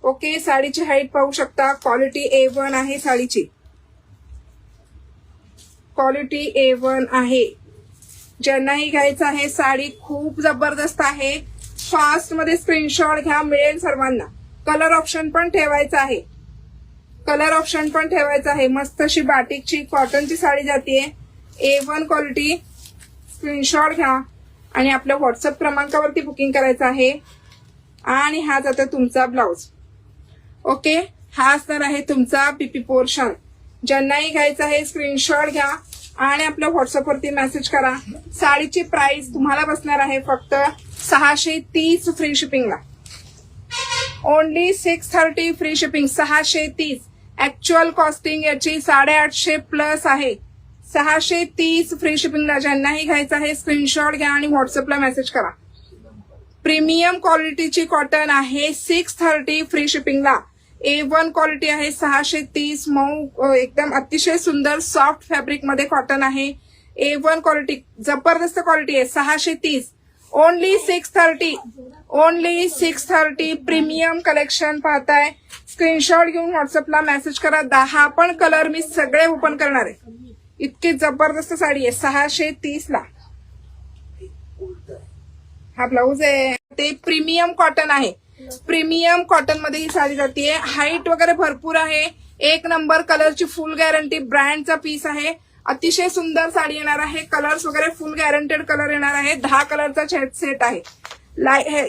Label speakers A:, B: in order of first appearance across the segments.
A: Okay, साडीची height पाहू शकता. Quality A1 आहे साडीची, क्वालिटी A1 आहे. ज्यांनाही घ्यायचं आहे साडी खूप जबरदस्त आहे. फास्ट मध्ये स्क्रीनशॉट घ्या, मिळेल सर्वांना. कलर ऑप्शन पण ठेवायचं आहे, कलर ऑप्शन पण ठेवायचं आहे. मस्त अशी बाटिकची कॉटनची साडी जातीये. A1 quality. स्क्रीनशॉट घ्या आणि आपल्या व्हॉट्सअप क्रमांकावरती बुकिंग करायचं आहे. आणि हा जातो तुमचा ब्लाउज. ओके, हा असणार आहे तुमचा पीपी पोर्शन. ज्यांनाही घ्यायचं आहे स्क्रीनशॉट घ्या आणि आपल्या व्हॉट्सअपवरती मेसेज करा. साडीची प्राइस तुम्हाला बसणार आहे फक्त 630 फ्री शिपिंगला. Only 630 free shipping. 630. Actual costing याची 850 प्लस आहे. 630 फ्री शिपिंगला. ज्यांनाही घ्यायचं आहे स्क्रीनशॉट घ्या आणि व्हॉट्सअपला मेसेज करा. प्रीमियम क्वालिटीची कॉटन आहे 630 फ्री शिपिंगला. A1 क्वालिटी आहे 630. मऊ एकदम अतिशय सुंदर सॉफ्ट फॅब्रिक मध्ये कॉटन आहे. A1 क्वालिटी जबरदस्त क्वालिटी आहे. 630. ओनली 630. ओनली 630. प्रीमियम कलेक्शन पाहताय. स्क्रीनशॉट घेऊन व्हॉट्सअपला मेसेज करा. 10 पण कलर मी सगळे ओपन करणार आहे. इतकी जबरदस्त साडी आहे. 630 ला हा ब्लाऊज आहे. ते प्रीमियम कॉटन आहे. प्रीमियम कॉटन मध्ये ही साडी जातीये. हाईट वगैरे भरपूर आहे. 1 नंबर कलरची फुल गॅरंटी. ब्रँडचा पीस आहे. अतिशय सुंदर साडी येणार आहे. कलर्स वगैरे फुल गॅरंटेड कलर येणार आहे. 10 कलरचा सेट आहे.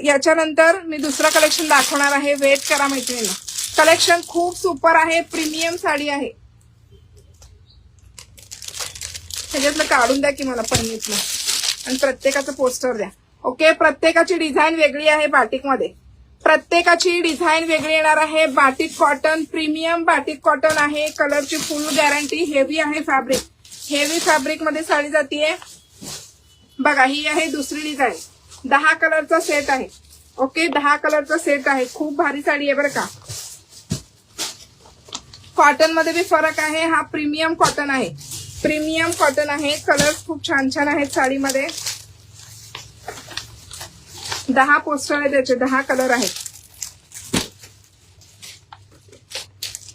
A: याच्यानंतर मी दुसरा कलेक्शन दाखवणार आहे. वेट करा मैत्रिणी. कलेक्शन खूप सुपर आहे. प्रीमियम साडी आहे. ह्याच्यातलं काढून द्या की मला पन्नीतलं आणि प्रत्येकाचं पोस्टर द्या. ओके, प्रत्येकाची डिझाईन वेगळी आहे. बाटिकमध्ये प्रत्येकाची डिझाईन वेगळी येणार आहे. Batik cotton, premium batik cotton आहे. कलरची फुल गॅरंटी. हेवी आहे फॅब्रिक. हेवी फॅब्रिक मध्ये साडी जातीये. बघा, ही आहे दुसरी डिझाईन. 10 कलरचा सेट आहे. ओके, 10 कलरचा सेट आहे. खूप भारी साडी आहे बरं का. कॉटन मध्ये बी फरक आहे. हा प्रीमियम कॉटन आहे. प्रीमियम कॉटन आहे. कलर्स खूप छान छान आहेत साडीमध्ये. 10 पोस्टर आहे त्याचे. 10 कलर आहेत.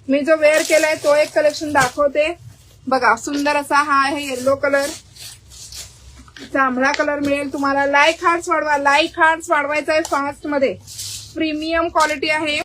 A: मी जो वेअर केलाय तो एक कलेक्शन दाखवते. बघा, सुंदर असा हा आहे येलो कलर. जांभळा कलर मिळेल तुम्हाला. लाईक हार्ट्स वाढवा. लाईक हार्ट्स वाढवायचा आहे फास्ट मध्ये. प्रीमियम क्वालिटी आहे.